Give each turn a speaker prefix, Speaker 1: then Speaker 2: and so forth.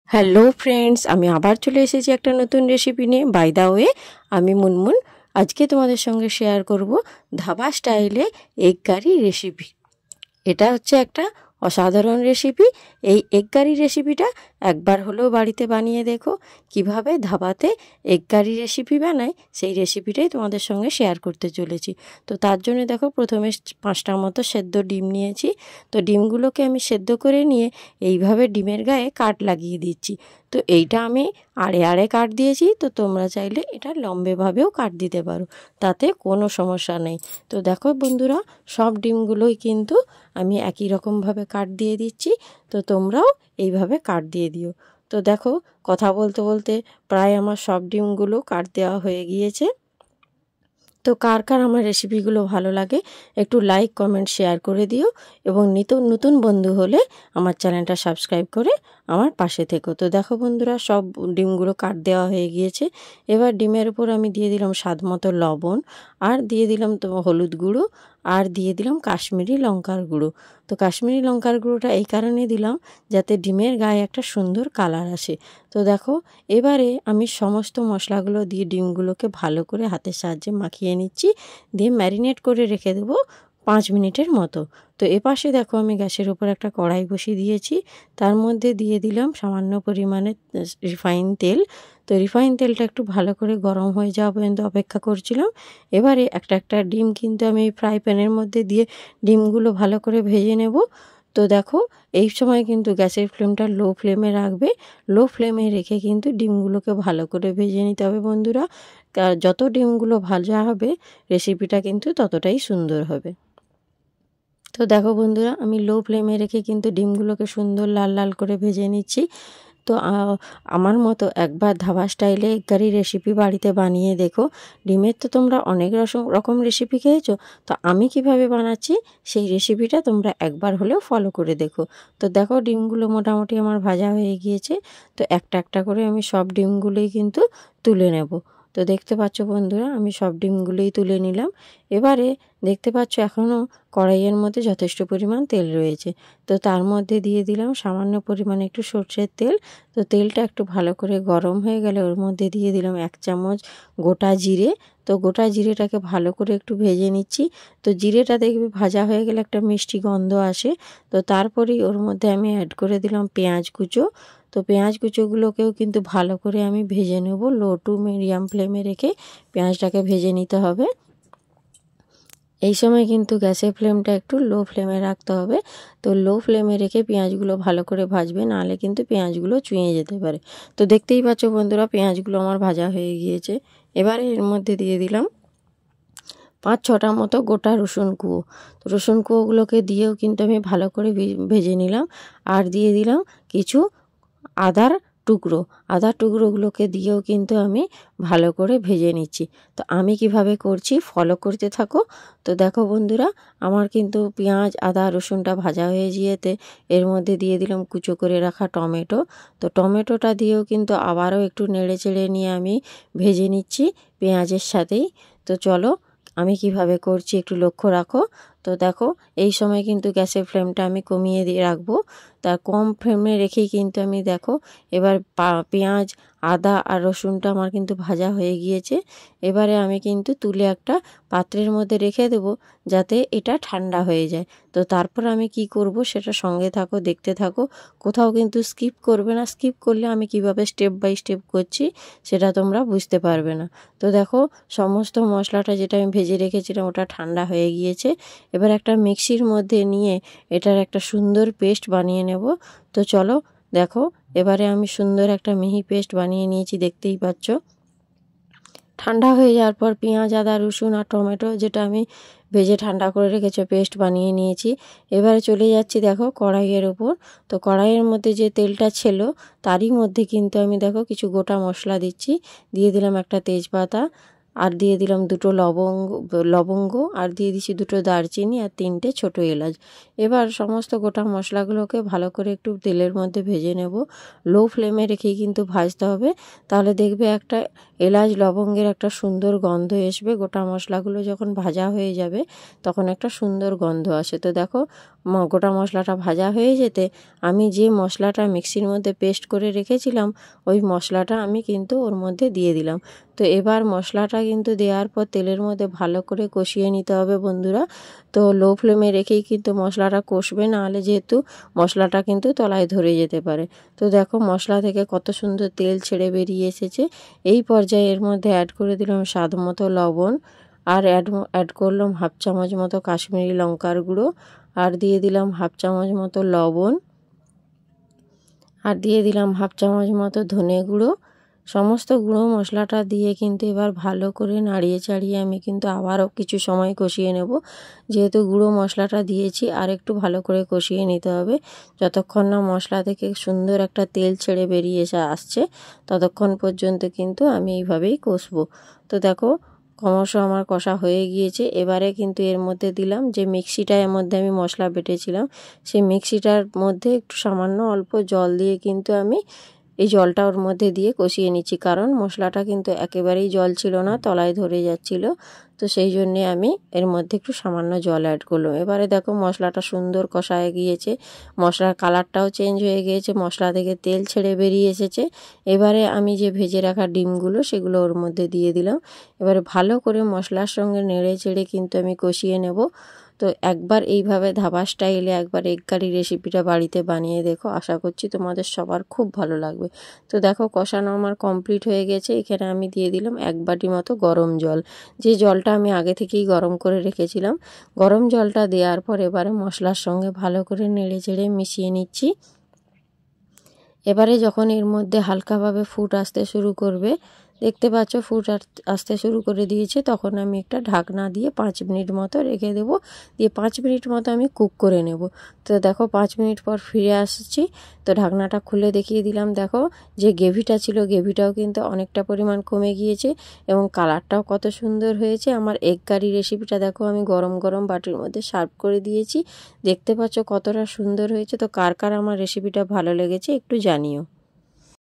Speaker 1: Hello friends, আমি আবার চলে এসেছি একটা নতুন রেসিপি নিয়ে। বাই দা ওয়ে, আমি মুনমুন। আজকে তোমাদের সঙ্গে শেয়ার করব ধাবা স্টাইলে এগ কারি রেসিপি। এটা হচ্ছে একটা অসাধারণ রেসিপি। এই এগ কারি রেসিপিটা একবার হলেও বাড়িতে বানিয়ে দেখো। কিভাবে ধাবাতে এগ কারি রেসিপি বানায় সেই রেসিপিটাই তোমাদের সঙ্গে শেয়ার করতে চলেছি। তো তার জন্য দেখো, প্রথমে 5টার মতো সেদ্ধ ডিম নিয়েছি। তো ডিমগুলোকে আমি সেদ্ধ করে নিয়ে এইভাবে ডিমের গায়ে কাট লাগিয়ে দিচ্ছি। তো এইটা আমি আড়ে আড়ে কাট দিয়েছি। তো তোমরা চাইলে এটা লম্বেভাবেও কাট দিতে পারো, তাতে কোনো সমস্যা নেই। তো দেখো বন্ধুরা, সব ডিমগুলোই কিন্তু আমি একই রকমভাবে কাট দিয়ে দিচ্ছি। তো তোমরাও এইভাবে কাট দিয়ে দিও। তো দেখো, কথা বলতে বলতে প্রায় আমার সব ডিমগুলো কাট দেওয়া হয়ে গিয়েছে। তো কার কার আমার রেসিপিগুলো ভালো লাগে একটু লাইক কমেন্ট শেয়ার করে দিও, এবং নতুন বন্ধু হলে আমার চ্যানেলটা সাবস্ক্রাইব করে আমার পাশে থেকো। তো দেখো বন্ধুরা, সব ডিমগুলো কাট দেওয়া হয়ে গিয়েছে। এবার ডিমের উপর আমি দিয়ে দিলাম স্বাদ মতো লবণ, আর দিয়ে দিলাম তো হলুদ গুঁড়ো, আর দিয়ে দিলাম কাশ্মীরি লঙ্কার গুঁড়ো। তো কাশ্মীরি লঙ্কার গুঁড়োটা এই কারণে দিলাম যাতে ডিমের গায়ে একটা সুন্দর কালার আসে। তো দেখো, এবারে আমি সমস্ত মশলাগুলো দিয়ে ডিমগুলোকে ভালো করে হাতের সাহায্যে মাখিয়ে নিচ্ছি, দিয়ে ম্যারিনেট করে রেখে দেবো 5 মিনিটের মতো। তো এপাশে দেখো, আমি গ্যাসের ওপর একটা কড়াই বসিয়ে দিয়েছি। তার মধ্যে দিয়ে দিলাম সামান্য পরিমাণে রিফাইন তেল। তো রিফাইন তেলটা একটু ভালো করে গরম হয়ে যাওয়া পর্যন্ত অপেক্ষা করছিলাম। এবারে একটা একটা ডিম কিন্তু আমি ফ্রাই প্যানের মধ্যে দিয়ে ডিমগুলো ভালো করে ভেজে নেব। তো দেখো, এই সময় কিন্তু গ্যাসের ফ্লেমটা লো ফ্লেমে রাখবে। লো ফ্লেমে রেখে কিন্তু ডিমগুলোকে ভালো করে ভেজে নিতে হবে বন্ধুরা। যত ডিমগুলো ভাজা হবে রেসিপিটা কিন্তু ততটাই সুন্দর হবে। তো দেখো বন্ধুরা, আমি লো ফ্লেমে রেখে কিন্তু ডিমগুলোকে সুন্দর লাল লাল করে ভেজে নিচ্ছি। তো আমার মতো একবার ধাবা স্টাইলে এগ কারি রেসিপি বাড়িতে বানিয়ে দেখো। ডিমের তো তোমরা অনেক রকম রেসিপি খেয়েছো, তো আমি কিভাবে বানাচ্ছি সেই রেসিপিটা তোমরা একবার হলেও ফলো করে দেখো। তো দেখো, ডিমগুলো মোটামুটি আমার ভাজা হয়ে গিয়েছে। তো একটা একটা করে আমি সব ডিমগুলোই কিন্তু তুলে নেব। তো দেখতে পাচ্ছ বন্ধুরা, আমি সব ডিমগুলোই তুলে নিলাম। এবারে দেখতে পাচ্ছ এখনও কড়াইয়ের মধ্যে যথেষ্ট পরিমাণ তেল রয়েছে। তো তার মধ্যে দিয়ে দিলাম সামান্য পরিমাণে একটু সর্ষের তেল। তো তেলটা একটু ভালো করে গরম হয়ে গেলে ওর মধ্যে দিয়ে দিলাম 1 চামচ গোটা জিরে। তো গোটা জিরেটাকে ভালো করে একটু ভেজে নিচ্ছি। তো জিরেটা দেখবে ভাজা হয়ে গেলে একটা মিষ্টি গন্ধ আসে। তো তারপরেই ওর মধ্যে আমি অ্যাড করে দিলাম পেঁয়াজ কুচো। তো পেঁয়াজ কুচোগুলোকেও কিন্তু ভালো করে আমি ভেজে নেব। লো টু মিডিয়াম ফ্লেমে রেখে পেঁয়াজটাকে ভেজে নিতে হবে। এই সময় কিন্তু গ্যাসের ফ্লেমটা একটু লো ফ্লেমে রাখতে হবে। তো লো ফ্লেমে রেখে পেঁয়াজগুলো ভালো করে ভাজবে, নাহলে কিন্তু পেঁয়াজগুলো চুঁয়ে যেতে পারে। তো দেখতেই পাচ্ছ বন্ধুরা, পেঁয়াজগুলো আমার ভাজা হয়ে গিয়েছে। এবারে এর মধ্যে দিয়ে দিলাম 5-6টা মতো গোটা রসুন কুয়ো। তো রসুন কুয়োগুলোকে দিয়েও কিন্তু আমি ভালো করে ভেজে নিলাম। আর দিয়ে দিলাম কিছু আদার টুকরো। আদার টুকরোগুলোকে দিয়েও কিন্তু আমি ভালো করে ভেজে নিচ্ছি। তো আমি কিভাবে করছি ফলো করতে থাকো। তো দেখো বন্ধুরা, আমার কিন্তু পেঁয়াজ আদা রসুনটা ভাজা হয়ে গিয়েতে এর মধ্যে দিয়ে দিলাম কুচো করে রাখা টমেটো। তো টমেটোটা দিয়েও কিন্তু আবারও একটু নেড়ে চেড়ে নিয়ে আমি ভেজে নিচ্ছি পেঁয়াজের সাথেই। তো চলো, আমি কিভাবে করছি একটু লক্ষ্য রাখো। তো দেখো, এই সময় কিন্তু গ্যাসের ফ্লেমটা আমি কমিয়ে দিয়ে রাখবো। তা কম ফ্লেমে রেখেই কিন্তু আমি দেখো, এবার পেঁয়াজ আদা আর রসুনটা আমার কিন্তু ভাজা হয়ে গিয়েছে। এবারে আমি কিন্তু তুলে একটা পাত্রের মধ্যে রেখে দেবো, যাতে এটা ঠান্ডা হয়ে যায়। তো তারপর আমি কি করব সেটা সঙ্গে থাকো, দেখতে থাকো, কোথাও কিন্তু স্কিপ করবে না। স্কিপ করলে আমি কিভাবে স্টেপ বাই স্টেপ করছি সেটা তোমরা বুঝতে পারবে না। তো দেখো, সমস্ত মশলাটা যেটা আমি ভেজে রেখেছিলাম ওটা ঠান্ডা হয়ে গিয়েছে। এবার একটা মিক্সির মধ্যে নিয়ে এটার একটা সুন্দর পেস্ট বানিয়ে নেব। তো চলো দেখো, এবারে আমি সুন্দর একটা মিহি পেস্ট বানিয়ে নিয়েছি, দেখতেই পাচ্ছ। ঠান্ডা হয়ে যাওয়ার পর পেঁয়াজ আদা রসুন আর টমেটো যেটা আমি ভেজে ঠান্ডা করে রেখেছি পেস্ট বানিয়ে নিয়েছি। এবারে চলে যাচ্ছি দেখো কড়াইয়ের ওপর। তো কড়াইয়ের মধ্যে যে তেলটা ছিল তারই মধ্যে কিন্তু আমি দেখো কিছু গোটা মশলা দিচ্ছি। দিয়ে দিলাম একটা তেজপাতা, আর দিয়ে দিলাম 2টো লবঙ্গ আর দিয়ে দিচ্ছি 2টো দারচিনি আর 3টে ছোটো এলাচ। এবার সমস্ত গোটা মশলাগুলোকে ভালো করে একটু তেলের মধ্যে ভেজে নেব। লো ফ্লেমে রেখেই কিন্তু ভাজতে হবে, তাহলে দেখবে একটা এলাচ লবঙ্গের একটা সুন্দর গন্ধ আসবে। গোটা মশলাগুলো যখন ভাজা হয়ে যাবে তখন একটা সুন্দর গন্ধ আসে। তো দেখো গোটা মশলাটা ভাজা হয়ে যেতে আমি যে মশলাটা মিক্সির মধ্যে পেস্ট করে রেখেছিলাম ওই মশলাটা আমি কিন্তু ওর মধ্যে দিয়ে দিলাম। তো এবার মশলাটা কিন্তু দেওয়ার পর তেলের মধ্যে ভালো করে কষিয়ে নিতে হবে বন্ধুরা। তো লো ফ্লেমে রেখেই কিন্তু মশলাটা কষবে, নাহলে যেহেতু মশলাটা কিন্তু তলায় ধরে যেতে পারে। তো দেখো মশলা থেকে কত সুন্দর তেল ছেড়ে বেরিয়ে এসেছে। এই পর্যায়ে এর মধ্যে অ্যাড করে দিলাম স্বাদ মতো লবণ, আর অ্যাড করলাম 1/2 চামচ মতো কাশ্মীরি লঙ্কার গুঁড়ো, আর দিয়ে দিলাম 1/2 চামচ মতো লবণ, আর দিয়ে দিলাম 1/2 চামচ মতো ধনে গুঁড়ো। সমস্ত গুঁড়ো মশলাটা দিয়ে কিন্তু এবার ভালো করে নাড়িয়ে চাড়িয়ে আমি কিন্তু আবারও কিছু সময় কষিয়ে নেব। যেহেতু গুঁড়ো মশলাটা দিয়েছি আর একটু ভালো করে কষিয়ে নিতে হবে, যতক্ষণ না মশলা থেকে সুন্দর একটা তেল ছেড়ে বেরিয়ে আসছে ততক্ষণ পর্যন্ত কিন্তু আমি এইভাবেই কষবো। তো দেখো ক্রমশ আমার কষা হয়ে গিয়েছে। এবারে কিন্তু এর মধ্যে দিলাম যে মিক্সিটার মধ্যে আমি মশলা বেটেছিলাম, সেই মিক্সিটার মধ্যে একটু সামান্য অল্প জল দিয়ে কিন্তু আমি এই জলটা ওর মধ্যে দিয়ে কষিয়ে নিচ্ছি, কারণ মশলাটা কিন্তু একেবারেই জল ছিল না, তলায় ধরে যাচ্ছিল। তো সেই জন্যে আমি এর মধ্যে একটু সামান্য জল অ্যাড করলাম। এবারে দেখো মশলাটা সুন্দর কষা হয়ে গিয়েছে, মশলার কালারটাও চেঞ্জ হয়ে গিয়েছে, মশলা থেকে তেল ছেড়ে বেরিয়ে এসেছে। এবারে আমি যে ভেজে রাখা ডিমগুলো সেগুলো ওর মধ্যে দিয়ে দিলাম। এবারে ভালো করে মশলার সঙ্গে নেড়ে চেড়ে কিন্তু আমি কষিয়ে নেব। তো একবার এইভাবে ধাবা স্টাইলে একবার এগ কারি রেসিপিটা বাড়িতে বানিয়ে দেখো, আশা করছি তোমাদের সবার খুব ভালো লাগবে। তো দেখো কষানো আমার কমপ্লিট হয়ে গেছে। এখানে আমি দিয়ে দিলাম 1 বাটি মতো গরম জল, যে জলটা আমি আগে থেকেই গরম করে রেখেছিলাম। গরম জলটা দেওয়ার পর এবারে মশলার সঙ্গে ভালো করে নেড়ে চেড়ে মিশিয়ে নিচ্ছি। এবারে যখন এর মধ্যে হালকাভাবে ফুট আসতে শুরু করবে, দেখতে পাচ্ছ ফুট আসতে শুরু করে দিয়েছে, তখন আমি একটা ঢাকনা দিয়ে 5 মিনিট মতো রেখে দেবো। দিয়ে 5 মিনিট মতো আমি কুক করে নেব। তো দেখো 5 মিনিট পর ফিরে আসছি। তো ঢাকনাটা খুলে দেখিয়ে দিলাম, দেখো যে গ্রেভিটা ছিল গ্রেভিটাও কিন্তু অনেকটা পরিমাণ কমে গিয়েছে এবং কালারটাও কত সুন্দর হয়েছে। আমার এগ কারি রেসিপিটা দেখো আমি গরম গরম বাটির মধ্যে সার্ভ করে দিয়েছি, দেখতে পাচ্ছ কতটা সুন্দর হয়েছে। তো কার কার আমার রেসিপিটা ভালো লেগেছে একটু জানিও।